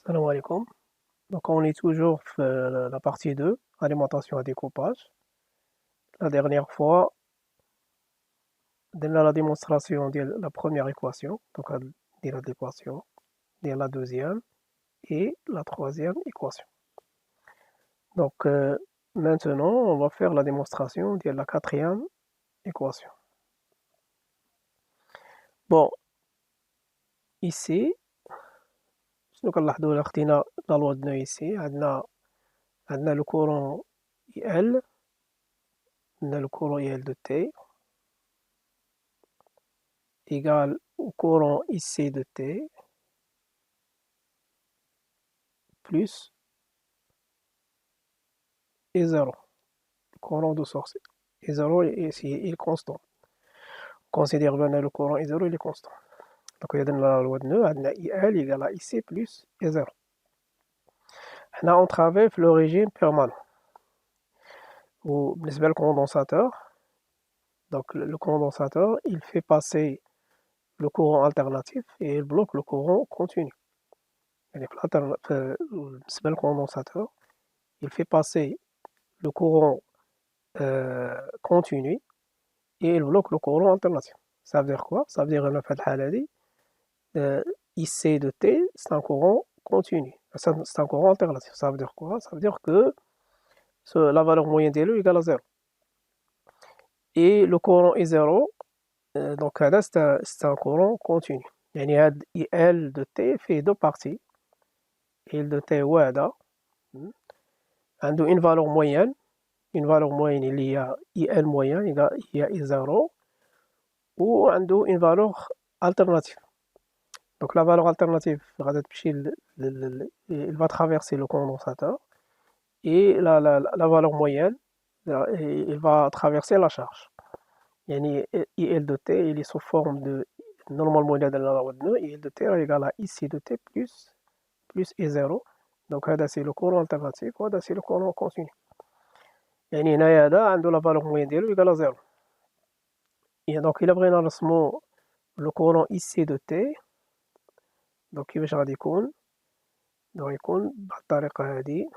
Salam alaikum. Donc on est toujours la partie 2, alimentation à découpage. La dernière fois, dans la démonstration de la première équation, donc de l'équation, de la deuxième et la troisième équation. Donc maintenant, on va faire la démonstration de la quatrième équation. Bon, ici, شنو كنلاحظوا إلا خدينا لا لوا دو ici, عندنا le courant IL, عندنا le courant IL de T égale au courant IC de T plus et 0. Le courant de source est 0 et il est constant. On considère bien le courant est 0, il est constant. Donc il y a la loi de Neu, IL égale à IC plus et 0. Là, on travaille le régime permanent. بالنسبة للcondensateur, donc le condensateur, il fait passer le courant alternatif et il bloque le courant continu. يعني بالنسبة للcondensateur, il fait passer le courant continu et il bloque le courant alternatif. Ça veut dire quoi? Ça veut dire que في الحالة دي IC de T, c'est un courant continu. C'est un courant alternatif. Ça veut dire quoi? Ça veut dire que la valeur moyenne de l'eau égale à 0. Et le courant est 0, donc là, c'est un courant continu. يعني هاد IL de T fait deux parties. IL de T وهذا عنده une valeur moyenne اللي هي IL moyen هي I0 وعنده une valeur alternative. Donc la valeur alternative il va traverser le condensateur et la valeur moyenne il va traverser la charge. يعني IL de T il est sous forme de normalement il a de la loi de Neu, IL de T égale à IC de T plus I0. Donc هذا c'est le courant alternatif وهذا c'est le courant continu. يعني هنايا هذا عنده la valeur moyenne ديالو égale à 0. Et donc إلا بغينا نرسمو le courant IC de T, donc كيفاش غادي يكون؟ يكون بهاد الطريقة هادي.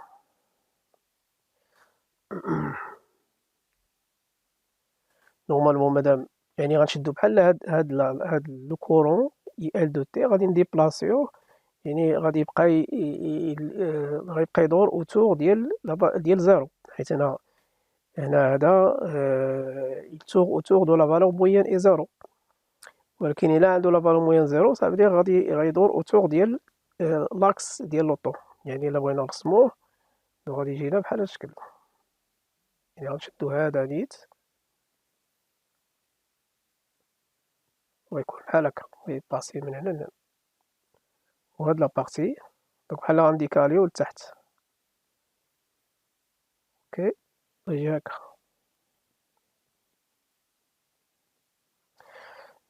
نورمالمون مادام يعني غنشدو بحال هاد لو كورون IL de T غادي نديبلاسيوه يعني غادي يبقى يدور اوتور ديال زيرو حيت هنا هذا il tourne autour de la valeur moyenne est 0 ولكن إلا عنده la valeur moyenne 0 ça veut dire غادي يدور autour ديال لاكس ديال لوطو. يعني إلا بغينا نرسموه غادي يجينا بحال هاد الشكل. يعني غنشدو هذا نيت ويكون بحال هكا ويباسي من هنا لهنا وهاد لابارتي دونك بحال غنديكاليو لتحت. اوكي ويجي هكا.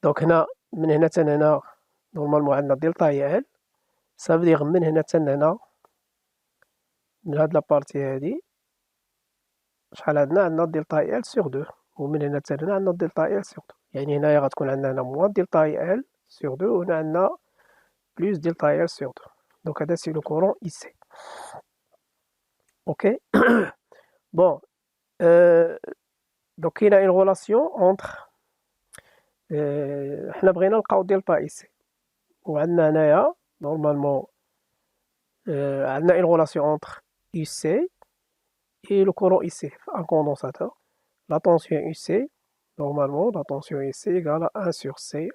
دونك هنا من هنا حتى هنا نورمالمون عندنا دلتا هي ال سافدير من هنا حتى هنا من هاد لابارتي هادي شحال عندنا دلتا ال سور 2 ومن هنا حتى هنا عندنا دلتا ال سور 2. يعني هنايا غتكون عندنا هنا موان دلتا ال سور 2 وهنا عندنا بلوس دلتا ال سور 2. دونك هذا سي لو كورون اي سي. اوكي بون دونك كاينه اون غولاسيون اونتر حنا بغينا نلقاو دلتا اي سي وعندنا هنايا نورمالمون عندنا اون غولاسيون اونتر اي سي et le courant IC, un condensateur. La tension IC, normalement, la tension IC égale à 1 sur C.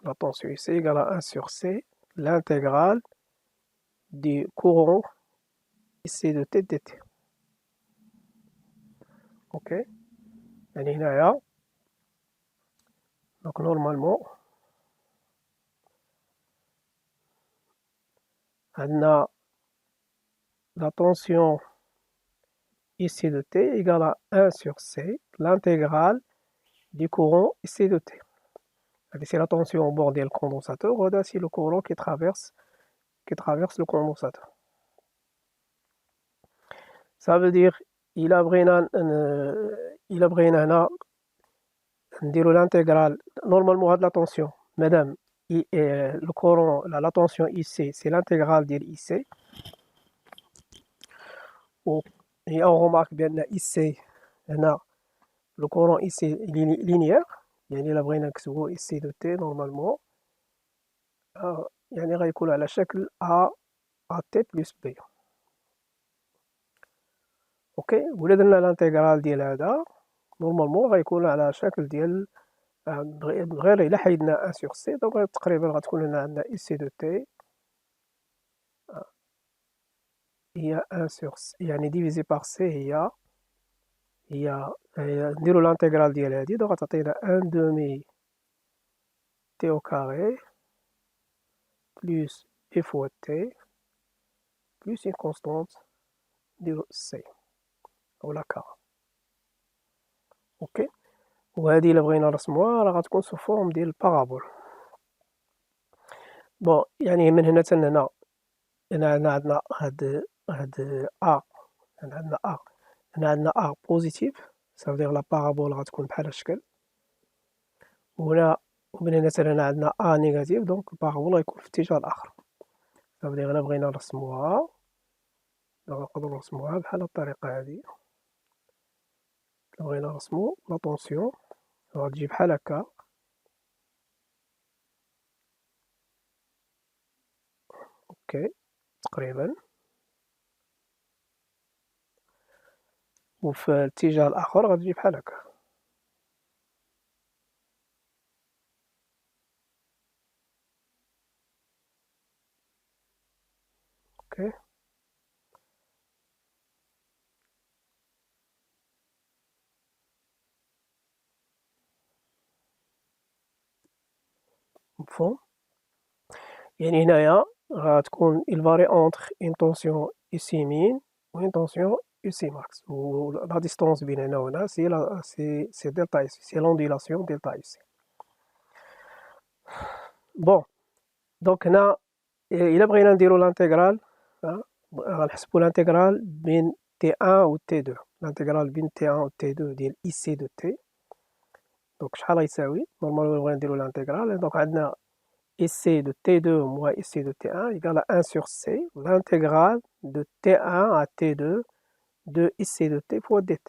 La tension IC égale à 1 sur C, l'intégrale du courant IC de T dt. Ok. يعني هنايا donc normalement عندنا la tension IC de T égale à 1 sur C, l'intégrale du courant IC de T. C'est la tension au bord du condensateur, c'est le courant qui traverse le condensateur. Ça veut dire il a هنا نديرو l'intégrale normalement هاد la tension madame le courant, la tension IC, c'est l'intégrale ديال IC. Et on remarque bien IC هنا le courant IC linéaire, يعني إلا بغينا نكتبو IC de T normalement يعني غيكون على شكل A AT plus B. اوكي، ولا درنا الانتيغرال ديال هذا نورمالمون غيكون على شكل ديال غير الا حيدنا 1 sur C، دونك تقريبا غتكون هنا عندنا IC de T هي 1 sur C، يعني ديفيزي بار C هي نديرو الانتيغرال ديال هادي، دونك غتعطينا 1 demi T au carré plus E fois T plus une constante نديرو C ولا K. اوكي، وهذه الا بغينا نرسموها راه غتكون سو فورم ديال بارابول. بون يعني من هنا حتى لهنا هنا عندنا هاد A، هنا عندنا A، هنا عندنا A بوزيتيف، صافدير لا بارابول غتكون بحال هالشكل، وهنا ومن هنا حتى لهنا عندنا A نيجاتيف، دونك البارابول غيكون في الاتجاه الآخر. صافدير الا بغينا نرسموها نقدرو نرسموها بحال الطريقة هادي. بغينا نرسمو لا طونسيون غتجي بحال هكا، اوكي تقريبا، وفي الاتجاه الآخر غتجي بحال هكا. اوكي مفهوم. يعني هنايا غتكون il varie entre une tension ici min و une tension ici max، و la distance بين هنا وهنا c'est delta ici، c'est l'ondulation delta ici. بون دونك هنا إلا بغينا نديرو الانتيغرال غنحسبو الانتيغرال بين T1 و T2، الانتيغرال بين T1 و T2 ديال IC de T، دونك شحال غيساوي نورمالمون بغينا نديرو الانتيغرال، دونك عندنا IC de T2 moins IC de T1 égale à 1 sur C, l'intégrale de T1 à T2 de IC de T fois dt.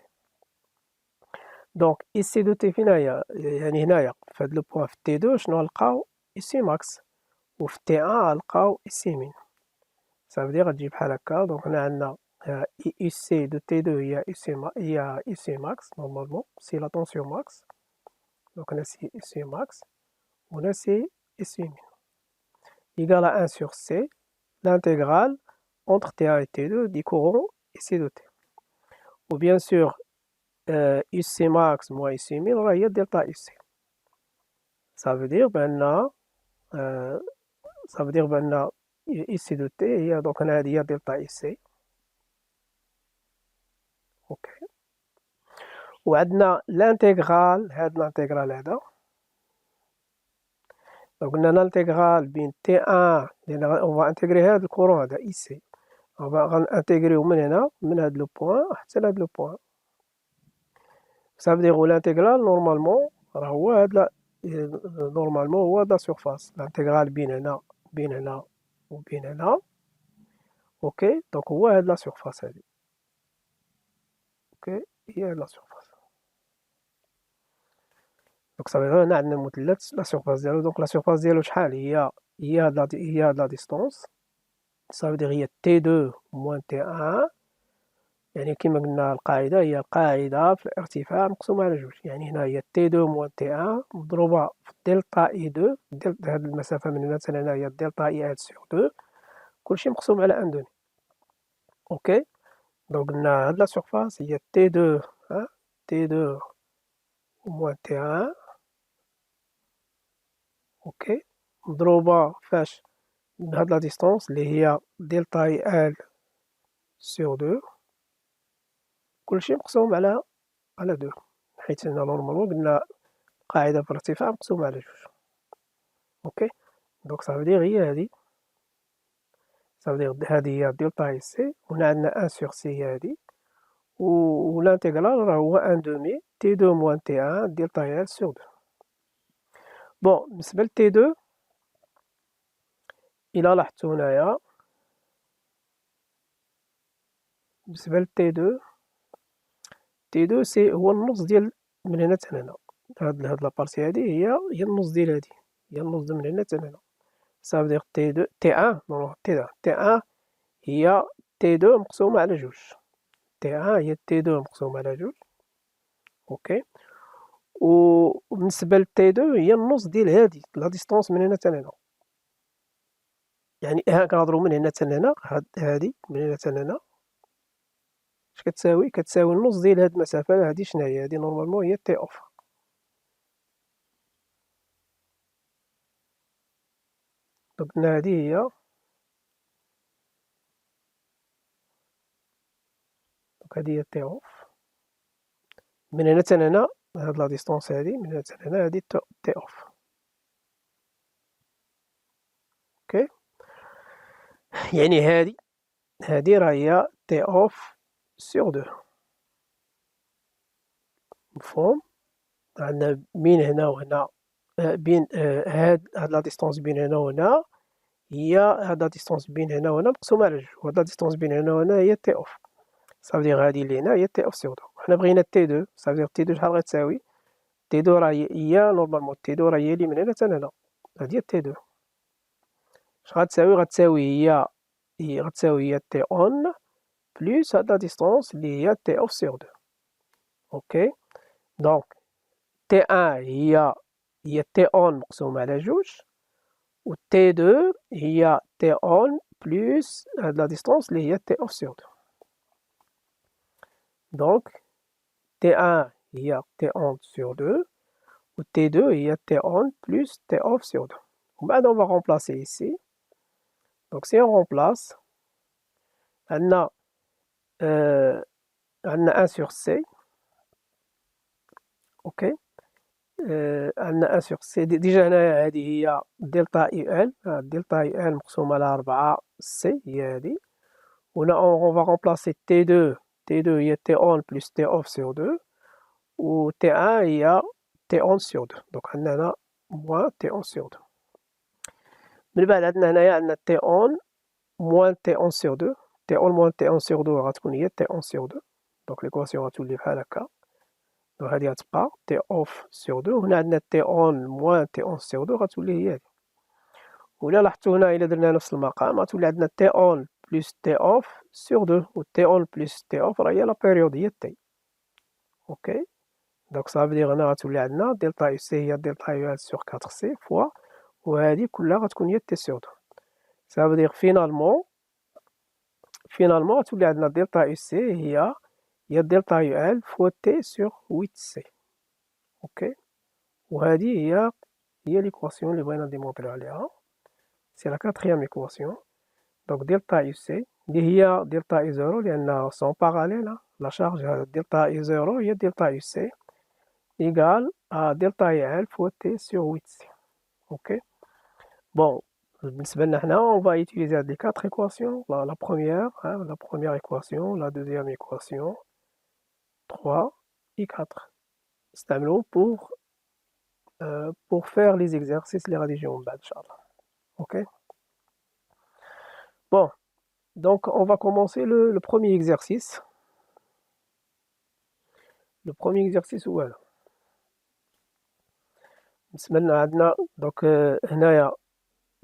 Donc IC de T فين هي؟ يعني هنايا في هاد لو بوان في T2 شنو غنلقاو IC max، وفي T1 غنلقاو IC min. Ça veut dire غتجي بحال هكا، دونك هنا عندنا IC de T2 هي IC max normalement، c'est la tension max، donc هنا c'est IC max وهنا c'est IC min égale à 1 sur C, l'intégrale entre T1 et T2 du courant IC de T. Ou bien sûr, IC max moins IC min, on a delta IC. Ça veut dire IC de T, donc on a delta IC. Ok. Ou l'intégrale, هذا. Donc on a l'intégrale بين T1، on va intégrer هذا الكورون هذا IC، غنانتيغريو من هنا من هاد لو بوان حتى لهاد لو بوان. صافي الانتيغرال نورمالمون راه هو هاد نورمالمون هو هاد لا سيرفاس، الانتيغرال بين هنا وبين هنا، اوكي دونك هو هاد لا سيرفاس هادي، اوكي هي هاد لا سيرفاس. دونك صافي هنا عندنا مثلث لا سيرفاس ديالو، دونك لا سيرفاس ديالو شحال هي هاد لا ديستونس، صافي هي T2 moins T1، يعني كما قلنا القاعدة هي القاعدة في الارتفاع مقسومة على جوج، يعني هنا هي T2 moins T1 مضروبة في دلتا E2، هاد المسافة من هنا حتى لهنا هي دلتا E1 sur 2، كلشي مقسوم على 1 دومي. اوكي دونك قلنا هاد لا سيرفاس هي T2 T2 moins T1، اوكي مضروبة فاش بهاد لا ديستونس اللي هي دلتا E1 sur 2، كلشي مقسوم على 2، حيت هنا نورمالمون قلنا قاعدة في الارتفاع مقسومة على جوج. اوكي دونك صافي دير هي هادي، صافي دير هادي هي دلتا اي سي، وهنا عندنا 1 سور سي هي هادي، و الانتيغرال راه هو 1 دومي تي دو موان تي 1 دلتا اي سور 2. بون بالنسبة ل تي 2 إلا لاحظتو هنايا بالنسبة ل T2 سي هو النص ديال من هنا حتى لهنا، هاد لابارتي هادي هي النص ديال هادي، هي النص من هنا حتى لهنا، صافي دير T1 نروح T1 هي T2 مقسومة على جوج، T1 هي T2 مقسومة على جوج، أوكي، وبالنسبة ل T2 هي النص ديال هادي لا ديستونس من هنا حتى لهنا، يعني كنهضرو من هنا حتى لهنا، هادي من هنا حتى لهنا اش كتساوي؟ كتساوي النص ديال هاد المسافة هادي شناهي؟ هادي نورمالمون هي تي اوف، دونك قلنا هادي هي تي اوف، من هنا حتى لهنا هاد لا ديستونس هادي من هنا حتى لهنا هادي تي اوف، اوكي، يعني هادي راه هي تي اوف سور دو، مفهوم؟ عندنا بين هنا وهنا بين هاد لا ديستونس بين هنا وهنا هي هاد لا ديستونس بين هنا وهنا مقسومة على جوج، وهاد لا ديستونس بين هنا وهنا هي تي اوف، صافي هادي اللي هنا هي تي اوف سور دو، حنا بغينا تي دو، صافي تي دو شحال غتساوي؟ تي دو راه هي نورمالمون تي دو راه هي اللي من هنا حتى لهنا، هادي هي تي دو، اش غتساوي؟ غتساوي هي تي اون بليس هاد لا ديستونس اللي هي تي اوف سور دو، اوكي، دونك تي ان هي تي اون مقسومة على جوج، و تي دو هي تي اون بليس هاد لا ديستونس اللي هي تي اوف سور دو، دونك تي ان هي تي اون سور دو و تي دو هي تي اون بليس تي اوف سور دو، ومن بعد on va remplacer ici. Donc si on remplace عندنا عندنا 1 sur C، اوكي، عندنا 1 sur C ديجا هنايا هادي هي دلتا اي ال، دلتا اي ال مقسومة على 4 سي هي هادي، وهنا on va remplacer T2 هي T on plus T off sur 2 و T1 هي T on sur 2، دونك عندنا هنا moins T on sur 2، من بعد عندنا هنايا عندنا T on moins T on sur 2، T on moins T on sur 2 غتكون هي T on sur 2، دونك ليكواسيون غتولي بحال هكا، دونك هادي غتبقى T off sur 2، وهنا عندنا T on moins T on sur 2 غتولي هي هادي، وإلا لاحظتو هنا إلا درنا نفس المقام غتولي عندنا T on plus T off sur 2، و T on plus T off راه هي لا بيريود هي T، اوكي، دونك صافي دير هنا غتولي عندنا دلتا يو سي هي دلتا يو ال سور 4 سي فوا، وهادي كلها غتكون هي تي سور 2، صافي دير فينالمون غتولي عندنا دلتا يو سي هي دلتا يو ال فوا تي سور 8 سي، اوكي، وهادي هي ليكواسيون اللي بغينا ديمونطريو عليها، سي لا كاتريام ايكواسيون، دونك دلتا يو سي اللي هي دلتا يو زيرو لأن سون باراليل، لا شارج دلتا يو زيرو هي دلتا يو سي إيكال دلتا يو ال فوا تي سور 8 سي، اوكي، بون بالنسبة لنا حنا on va utiliser هاد لي 4 équations، la première équation، la deuxième équation 3 et 4 نستعملوهم pour faire les exercices اللي غادي يجيو من بعد إن شاء الله، اوكي، bon donc on va commencer le premier exercice. Le premier exercice هو هذا، بالنسبة لنا عندنا دونك هنايا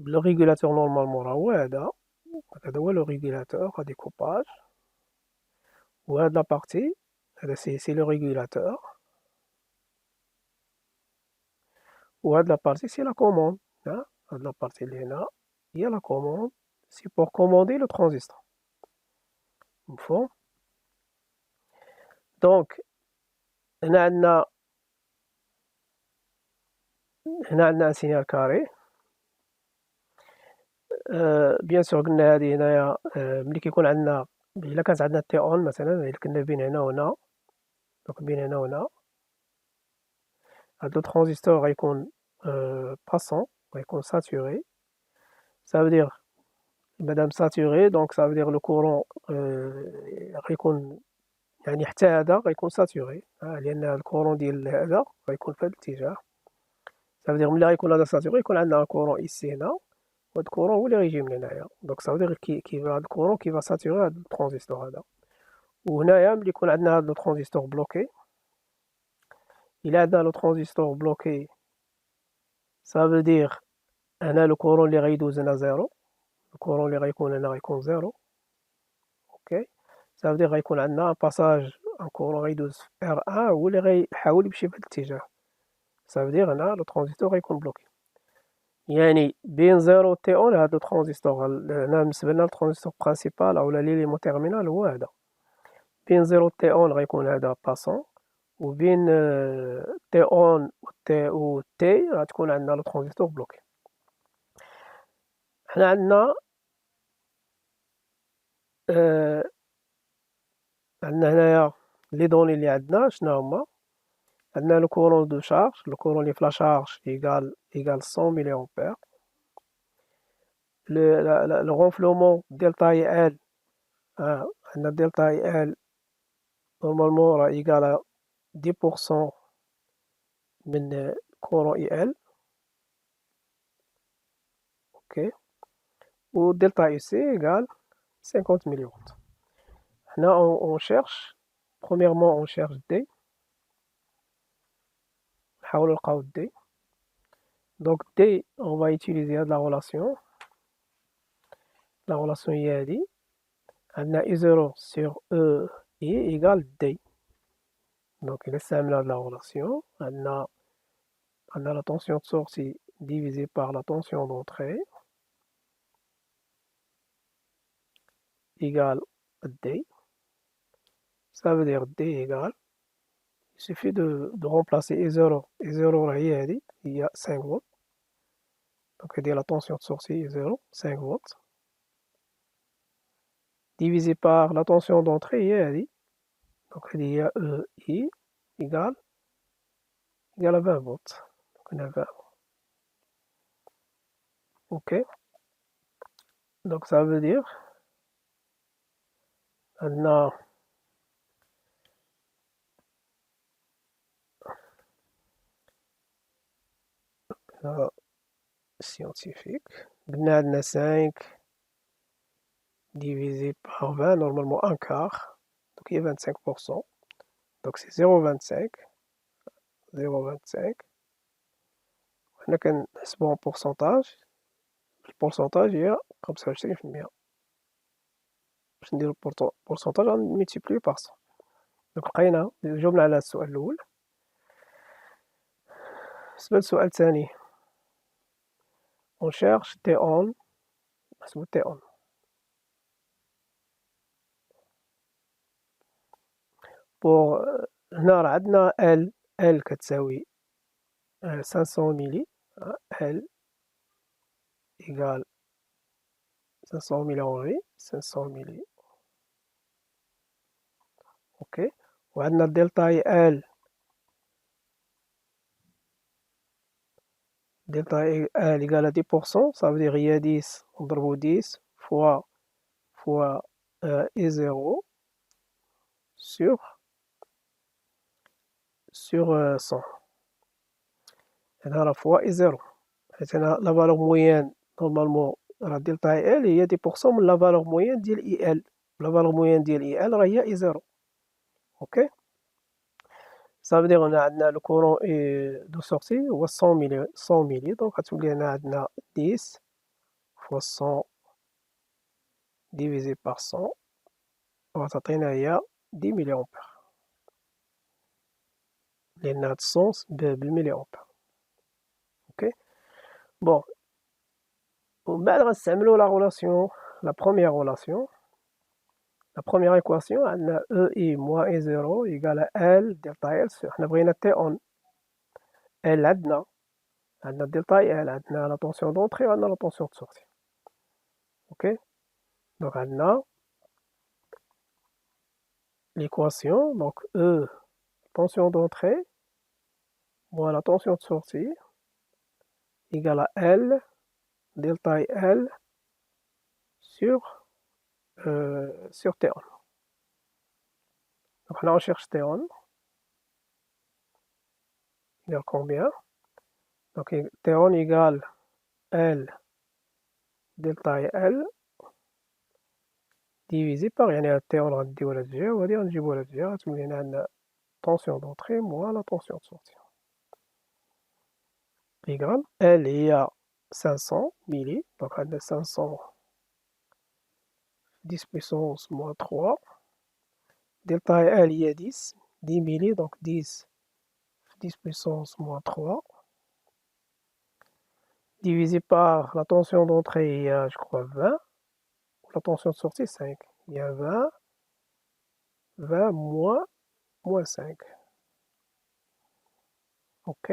le régulateur normalement راه هو هذا هو le régulateur découpage، وهاد لا بارتي هذا سي لو ريغولاتور، وهاد لا بارتي سي لا كوموند، هاد لا بارتي اللي هنا هي لا كوموند، سي بور كوموندي لو ترانزستور، مفهوم؟ دونك هنا عندنا ان سينيال كاري، بيان سور قلنا هادي هنايا ملي كيكون عندنا إلا كانت عندنا تي اون مثلا، إلا كنا بين هنا وهنا، دونك بين هنا وهنا هاد لو ترانزستور غيكون باسون، غيكون ساتوري، ça veut dire مادام ساتوري دونك ça veut dire لو كورون غيكون يعني حتى هذا غيكون ساتوري، لأن الكورون ديال هذا غيكون في هذا الاتجاه، ça veut dire ملي غيكون هذا ساتوري يكون عندنا كورون إيسي هنا، وهاد الكورون هو اللي غيجي من هنايا. دونك صافي هاد الكورون كيفا ساتوري هاد الترانزستور هذا. وهنايا ملي يكون عندنا هاد لو ترانزستور بلوكي، إلا عندنا لو ترانزستور بلوكي ça veut dire هنا لو كورون اللي غيدوز هنا زيرو، الكورون اللي غيكون هنا غيكون زيرو. اوكي، ça veut dire غيكون عندنا باساج ان كورون غيدوز في ار ان هو اللي غيحاول يمشي في هاد الاتجاه. ça veut dire هنا لو ترانزستور غيكون بلوكي، يعني بين زيرو تي اون هاد لو ترانزستور هنا بالنسبه لنا الترانزستور برينسيبال او ليليمون تيرمينال هو هذا. بين زيرو تي اون غيكون هذا باسون، وبين تي اون و تي غتكون عندنا لو ترانزستور بلوكي. حنا عندنا عندنا هنايا لي دوني اللي عندنا شنو هما. عندنا لو كورون دو شارج، لو كورون اللي في لا شارج ايكال 100 ملي امبير. لو غونفلومون دلتا اي ال، عندنا دلتا اي ال نورمالمون راه ايكال 10% من كورون اي ال. اوكي، و دلتا اي سي ايكال 50 ملي فولت. حنا on cherche premièrement on cherche D، نحاولوا نلقاو D. donc D on va utiliser هاد la relation هي هادي. عندنا I0 sur E I égale D. donc إلا استعملنا هاد la relation عندنا la tension de sortie divisée par la tension d'entrée égale D. ça veut dire D égale، il suffit de remplacer I0 راه هي هادي هي 5 volts. donc هادي la tension de sortie I0 5 volts divisé par la tension d'entrée هي هادي. donc هادي هي E I égale à 20 volts. donc هنا 20. ok، donc ça veut dire عندنا scientifique قلنا عندنا 5 divisé par 20 normalement un quart donc il y a 25%. donc c'est 0,25 وحنا كنحسبو en pourcentage. البورسونتاج هي 25%. باش نديرو البورسونتاج غنملتيبليو بار 100. دونك لقينا جاوبنا على السؤال الاول. بالنسبه للسؤال الثاني on cherche T on، نحسبو T on. بوغ هنا راه عندنا L كتساوي 500 ملي، L égale 500 ملي أنغي 500 ملي. اوكي، وعندنا دلتا اي ال، دلتا اي ال égale à 10%. ça veut dire هي 10 نضربو 10 fois اي 0 sur 100. هنا راه فوا اي 0 حيت هنا لا فالور مويان نورمالمون راه دلتا اي ال هي 10% من لا فالور مويان ديال اي ال. لا فالور مويان ديال اي ال راه هي اي 0. اوكي، ça veut dire هنا عندنا لو كورون دو سورتي هو 100 ملي. دونك غتولي هنا عندنا 10 fois 100 divisé par 100 وغتعطينا هي 10 ملي أمبير، لأن هاد 100 بالملي أمبير. اوكي، بون ومن بعد غنستعملو لا غولاسيون، لا بروميير غولاسيون. لا بروميير إيكواسيون عندنا EI moins E0 إيكال L دلتا إل. حنا بغينا تي أون. L عندنا دلتا إل، عندنا لا طونسيون دونطري وعندنا لا طونسيون دو سورتي. اوكي، دونك عندنا l'équation, donc E, tension d'entrée, moins la tension de sortie, égale à L, delta L, sur T1. Donc là, on cherche T1, égale combien? Donc T1 égale L دلتا هي ال ديفيزي باغ، يعني هاد تي اون غنديوها لهاد الجهة وهادي غنجيبوها لهاد الجهة، غتولي هنا عندنا طونسيون دونطخي موان لا طونسيون دو سورتي إيكال ال هي 500 ميلي، دونك عندنا 500 10 puissance moins 3. Delta L هي 10 ميلي، دونك 10 10 puissance moins 3 divisé par la tension d'entrée, il y a je crois 20, la tension de sortie 5, il y a 20 moins 5. Ok,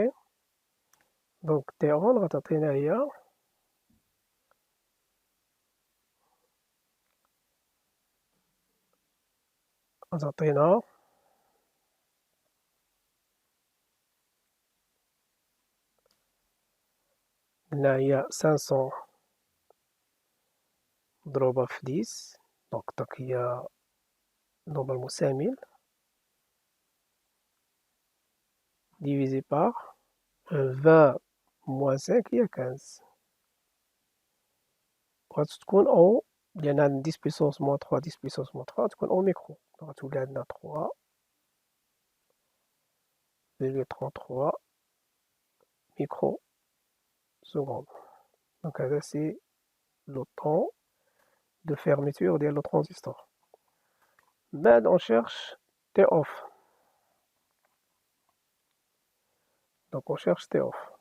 donc T1 غتعطينا هي غتعطينا هنا هي 500 مضروبة في 10، دونك هي نورمالمون 5000 divisé par 20 moins 5 هي 15، وغتكون أو لأن عندنا 10 puissance moins 3 10 puissance moins 3 غتكون أو ميكرو، غتولي عندنا 3,33 micro secondes. Donc là c'est le temps de fermeture ديال le transistor. بعد on cherche T off. Donc on cherche T off.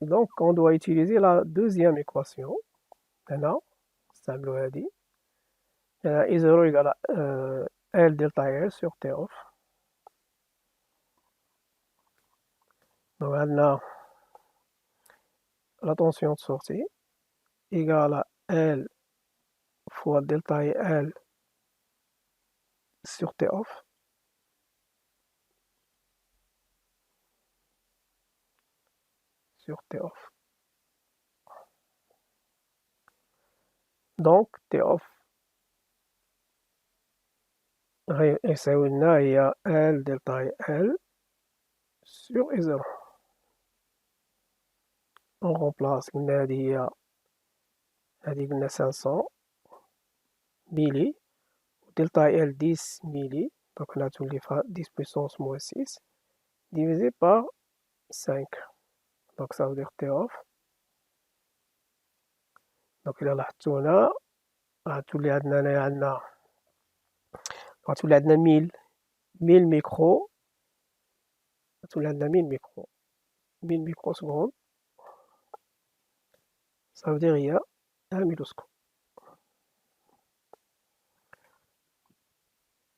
Donc on doit utiliser la deuxième équation. هنا نستعملو هادي. I0 égale L delta L sur T off. Donc عندنا la tension de sortie égale à L fois delta L sur T off. Sur T off. Donc T off يساوي لنا هي L delta L sur I0. On remplace قلنا هادي قلنا 500 ميلي delta L 10 ميلي، donc هنا تولي 10 puissance moins 6 divisé par 5. Donc ça veut dire T off. donc إلا لاحظتو هنا غتولي عندنا هنايا غتولي عندنا 1000 ميكرو، غتولي عندنا 1000 ميكرو 1000 ميكرو سكوند، ça veut dire هي 1 ميلوسكوب.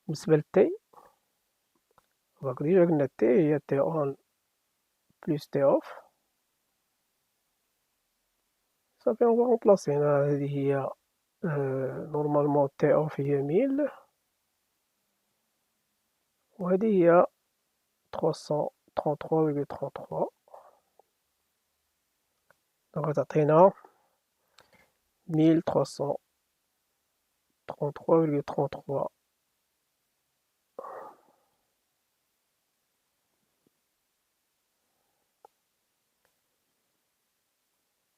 بالنسبة للتي دونك ديجا قلنا تي هي تي اون بلس تي اوف، صافي اون فوا رومبلاسي. هنا هادي هي نورمالمون تي اوف هي 1000 وهادي هي 333,33، دونك غتعطينا 1333,33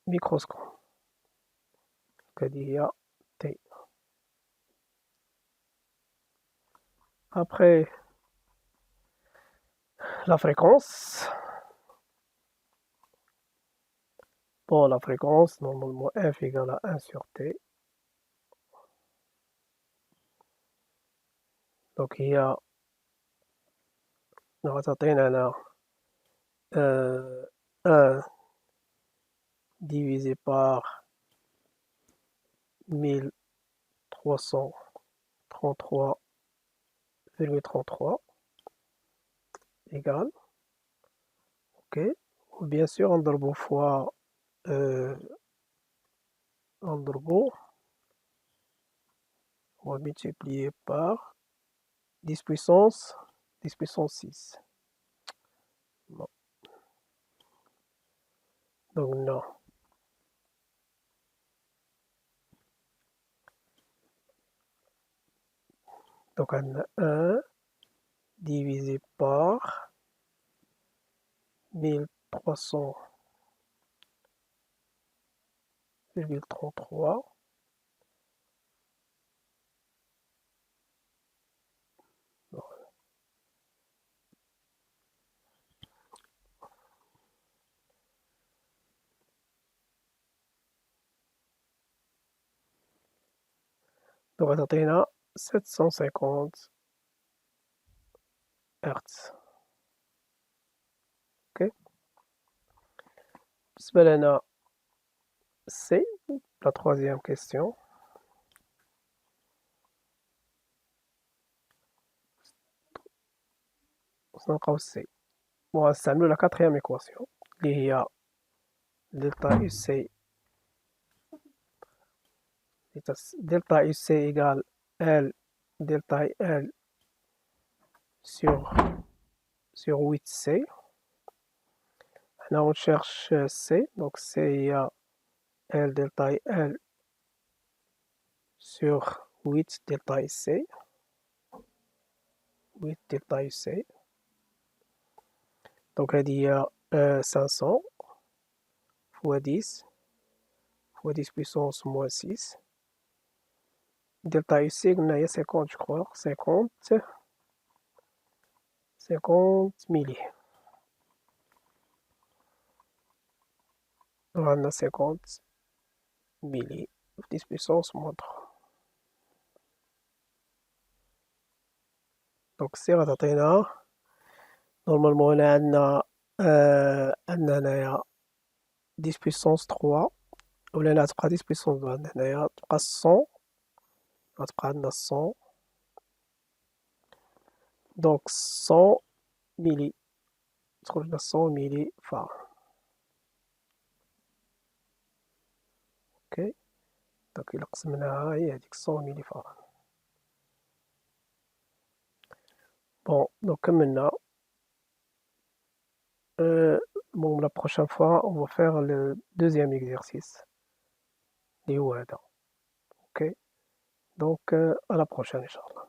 microscope. هادي هي T. Après la fréquence, bon la fréquence normalement F égale à 1 sur T. Donc هي غتعطينا هنا 1 divisé par 1333,33 égale, ok, bien sûr نضربو fois نضربو on va multiplier par 10 puissance 6. Non. Donc non. Donc on a 1 divisé par 1333,33 6,33. Donc غتعطينا 750 هرتز. اوكي، بالنسبة لنا سي لا troisième question. نلقاو سي ونستعملو لا quatrième équation اللي هي دلتا يو سي delta UC égale L delta L sur 8C. Là, on cherche C, donc C, il y a L delta L sur 8 delta IC. 8 delta IC. Donc, il y a 500 fois 10 puissance moins 6. Delta UC, il y a 50, je crois. 50 milli. On a 50 milli. 10 puissance moins 3. دونك السي غتعطينا نورمالمون هنا عندنا هنايا 10 بويسونس 3 ولا هنا غتبقى 10 بويسونس 2 عندنا هنايا تبقى 100 غتبقى عندنا 100 دونك 100 ميلي تخرج لنا 100 ميلي فار. اوكي، دونك إلا قسمناها هي هاديك 100 ميلي فار. بون دونك كملنا. Bon, la prochaine fois, on va faire le deuxième exercice. Ok, donc à la prochaine, Inch'Allah.